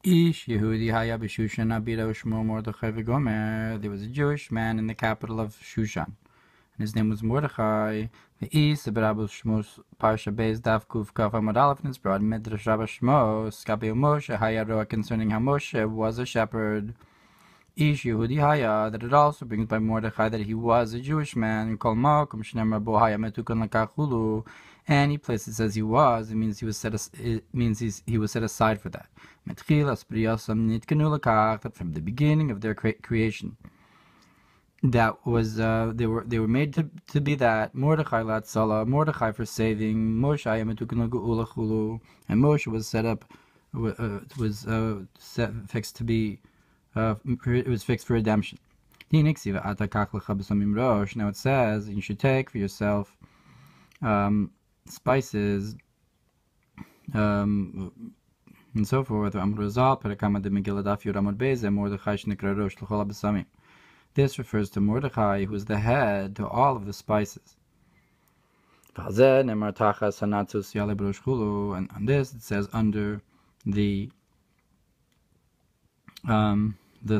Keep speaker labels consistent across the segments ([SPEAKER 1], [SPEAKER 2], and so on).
[SPEAKER 1] Ish Yehudi haya b'Shushan abira u'shmo Mordechai v'gomer. There was a Jewish man in the capital of Shushan, and his name was Mordechai. V'is b'Rabbi Shmos Parsha Beis Daf Kuf Kaf Amud Aleph, and it's brought in Midrash Rabbi Shmos Kabi Moshe haya roa concerning how Moshe was a shepherd. Ish Yehudi haya, that it also brings by Mordechai that he was a Jewish man. Kol makom shneimar bo haya metukan lakachulu. Any place it says he was, it means he was set. He was set aside for that. That from the beginning of their creation, that was they were made to be that. Mordechai latzala, Mordechai for saving. Moshe and Moshe was set up, fixed to be. It was fixed for redemption. Now it says you should take for yourself spices and so forth. This refers to Mordechai, who is the head to all of the spices. And on this it says under the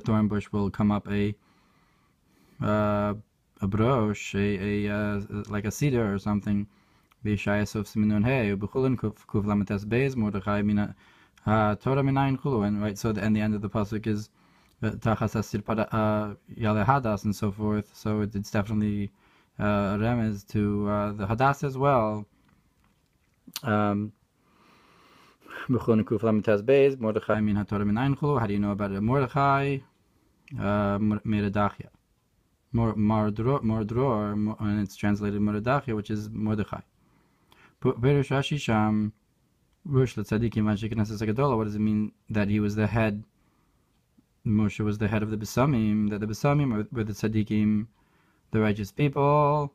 [SPEAKER 1] thorn bush will come up a brosh, like a cedar or something. Right, so at the end of the pasuk is tachas asir yale hadas and so forth. So it's definitely a remez to the hadas as well. Mordechai min haTorah minayin chulu. How do you know about it? Mordechai meredachia, mordror, and it's translated Mordechai, which is Mordechai. What does it mean that he was the head? Moshe was the head of the Besamim, that the Besamim were the tzaddikim, the righteous people,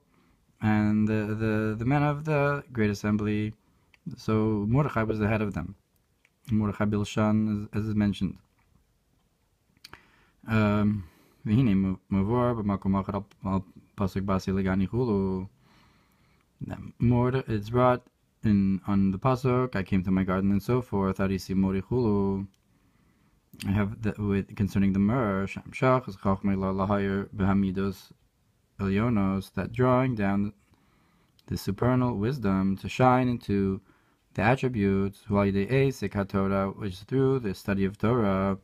[SPEAKER 1] and the men of the great assembly. So Mordechai was the head of them. Mordechai Bilshan, as is mentioned. It's brought in on the pasuk. I came to my garden and so forth. Arisi mori chulu. I have that with concerning the myrrh. Shamshach is chachmei lahayir behamidos elyonos, that drawing down the supernal wisdom to shine into the attributes. Huayidei esek Hatorah, which is through the study of Torah.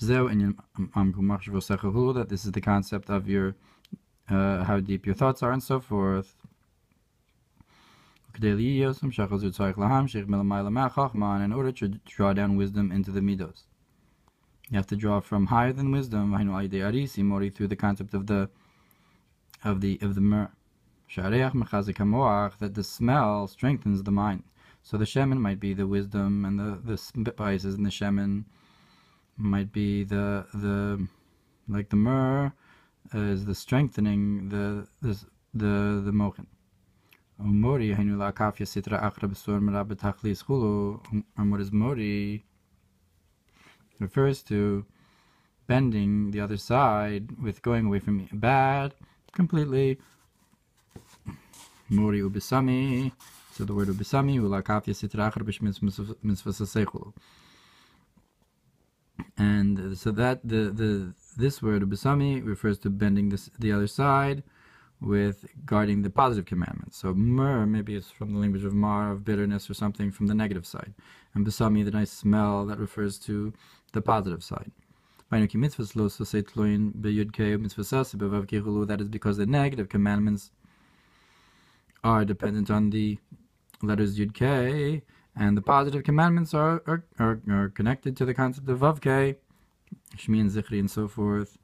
[SPEAKER 1] That this is the concept of your how deep your thoughts are and so forth. In order to draw down wisdom into the midos, you have to draw from higher than wisdom through the concept of the myrrh. That the smell strengthens the mind. So the shemen might be the wisdom, and the spices in the shemen might be the like the myrrh is the strengthening the mochin. Mori hainu kafya sitra achra b'sor merab b'tachlis chulu. And what is mori refers to bending the other side with going away from bad completely. Mori ubisami. So the word ubisami ula kafya sitra achra b'shmitzvah. And so that this word ubisami refers to bending the other side with guarding the positive commandments. So myrrh, maybe it's from the language of mar, of bitterness or something, from the negative side. And besami, the nice smell, that refers to the positive side. That is because the negative commandments are dependent on the letters yud k, and the positive commandments are connected to the concept of vav k, shmi and zichri and so forth.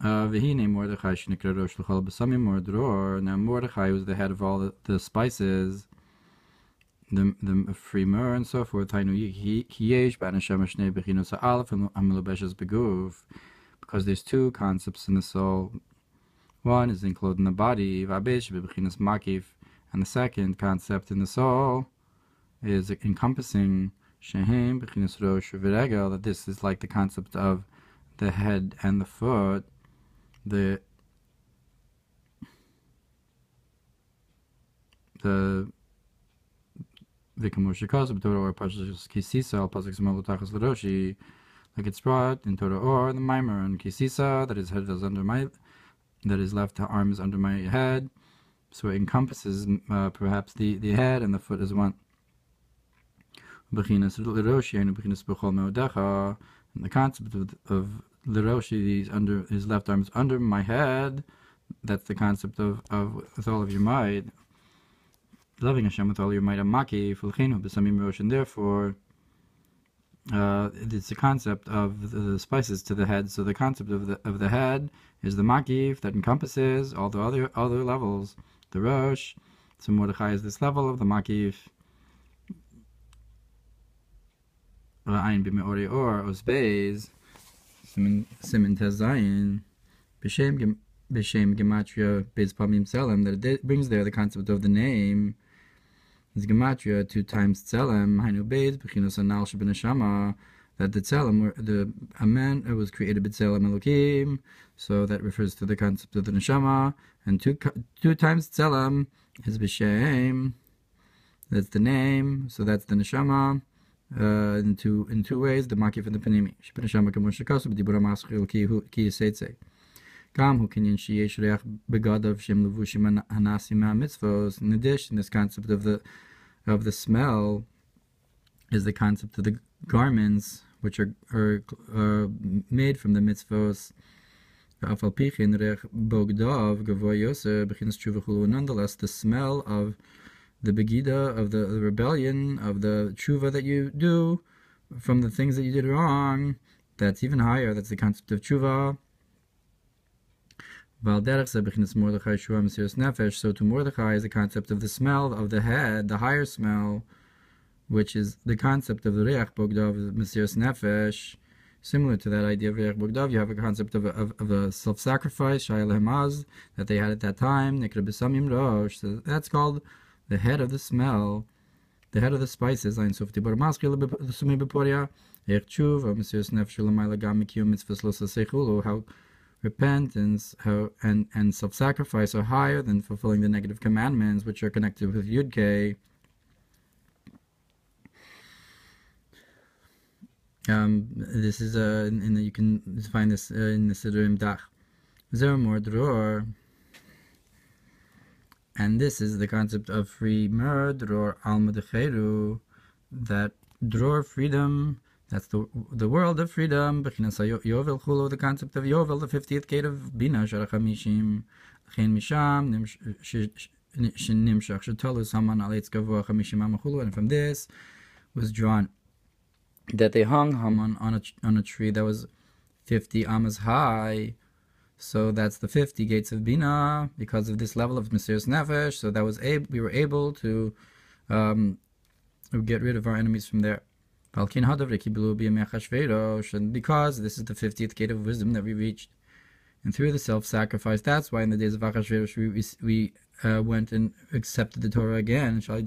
[SPEAKER 1] Now Mordechai was the head of all the spices, the free myrrh and so forth. Because there's two concepts in the soul. One is enclosed in the body, and the second concept in the soul is encompassing that this is like the concept of the head and the foot. The the Vikamushikos of Torah or Pashas Kisisa, al Pasuk Smalu Tachas Laroshi, like it's brought in Torah or the Mamar and Kisisa, that his head is under my, that his left arm is under my head, so it encompasses perhaps the head and the foot as one. Bechinas Laroshi and Bechinas Bechol Meodecha, and the concept of Laroshi, his left arm is under my head. That's the concept of with all of your might, loving Hashem with all your might. Amaki fulchinu b'samim rosh, and therefore it's the concept of the spices to the head. So the concept of the head is the makif that encompasses all the other levels. The rosh, so Mordechai is this level of the makif. Ayin b'meori or osbeis simin tezayin b'shem gematria beis pamim tzelem, that it brings there the concept of the name is gematria 2 times tzelem hainu beis b'chinos anal shebeneshama, that the tzelem, a man was created b'tzelem elokim, so that refers to the concept of the neshama, and 2 times tzelem is b'shem, that's the name, so that's the neshama. In two ways, the makif and the panimi. Shebeneshama kamoshakasu b'dibura maschil ki yiseitze. Kam hu kinyan sheyesh reach begadav shem levushim hanasim mitzvos. In addition, this concept of the smell is the concept of the garments which are made from the mitzvos. Afal pichin reach bogdav gavoy yoser bechinas tshuva. Nonetheless, the smell of the begida, of the rebellion, of the tshuva that you do from the things that you did wrong, that's even higher. That's the concept of tshuva. So to Mordechai is the concept of the smell of the head, the higher smell, which is the concept of the reach bogdav, mesiras nefesh. Similar to that idea of reach bogdav, you have a concept of a self-sacrifice, shayel hemaz, that they had at that time. So that's called the head of the smell, the head of the spices. How repentance and self-sacrifice are higher than fulfilling the negative commandments, which are connected with Yud-K. This is you can find this in the Siddurim Dach. Zermor Dror. And this is the concept of free mer, dror alma decheru, that dror freedom, that's the world of freedom. Bechinas yovel chulo, the concept of yovel, the 50th gate of bina, sharachamishim, chen misham, nimshach shetolus haman aleitz gavoa chamishim amachulo, and from this was drawn that they hung Haman on a tree that was 50 amas high. So that's the 50 gates of Bina, because of this level of mesiras nefesh. So that was we were able to get rid of our enemies from there. And because this is the 50th gate of wisdom that we reached, and through the self-sacrifice, that's why in the days of Achashverosh we went and accepted the Torah again through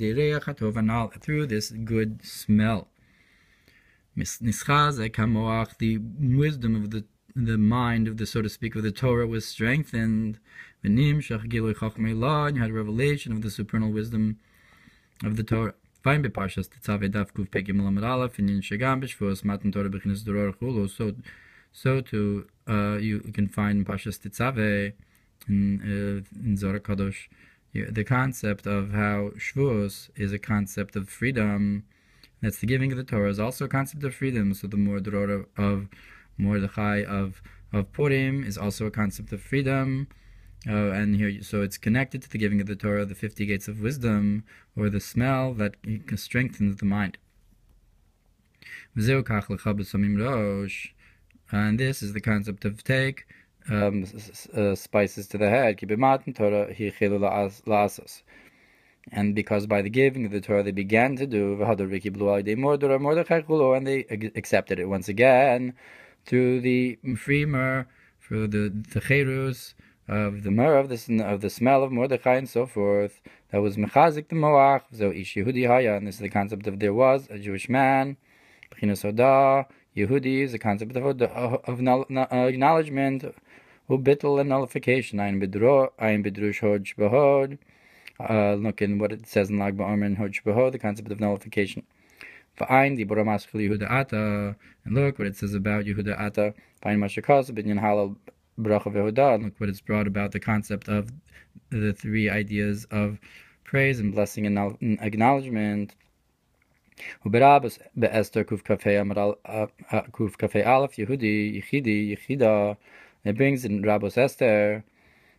[SPEAKER 1] this good smell. The wisdom of the mind of the, so to speak, of the Torah was strengthened. And you had a revelation of the supernal wisdom of the Torah. Find Parshas Tetzaveh Daf Kuf Pei Gimel Amud Aleph in Shagam B'Shvos Matan Torah B'Chinas Doror Chulo. So too you can find Parshas Tetzaveh in Zohar Kadosh the concept of how Shvos is a concept of freedom. That's the giving of the Torah is also a concept of freedom. So the more Doror of Mordechai of Purim is also a concept of freedom, and here, so it's connected to the giving of the Torah, the 50 gates of wisdom, or the smell that strengthens the mind. And this is the concept of take spices to the head. And because by the giving of the Torah they began to do, and they accepted it once again through the freemer, through the cherus of the myrrh of the smell of Mordechai and so forth. That was mechazik the moach. So ish Yehudi haya, and this is the concept of there was a Jewish man. Bechinas hoda Yehudi is the concept of acknowledgement, ubittul and nullification. Ayin bidrush hod shbahod. Look in what it says in Lag Ba'omer and Hod Shbeho, the concept of nullification. V'ayin di Bora Maschil Yehuda Ata, and look what it says about Yehuda Ata. V'ayin Mashakos Binyan Halal Bracha Vehuda, and look what it's brought about the concept of the three ideas of praise and blessing and acknowledgement. Uberabas be'Esther Kuf Kafei Aleph Yehudi Yechidi Yechida. It brings in Rabos Esther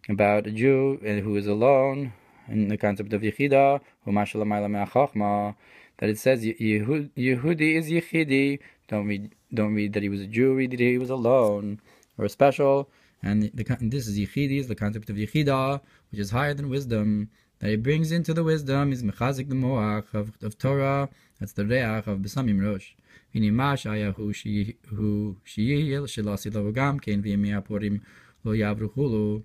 [SPEAKER 1] about a Jew who is alone, in the concept of Yechida, who Mashalamayla Me'achachma, that it says Yehudi is Yechidi. Don't read that he was a Jew. Read that he was alone or special. And this is Yechidi, is the concept of Yechida, which is higher than wisdom. That he brings into the wisdom is mechazik the moach of Torah. That's the reach of besamim rosh. V'nimash ayahu shiyil shelasi lavogam kein v'yemi aporim lo yavru chulu.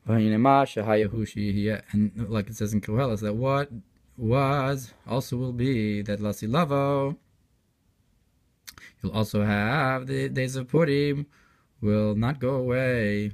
[SPEAKER 1] V'nimash ayahu shiyil, and like it says in Koheles, that what was also will be, that lasi lavo. You'll also have the days of Purim will not go away.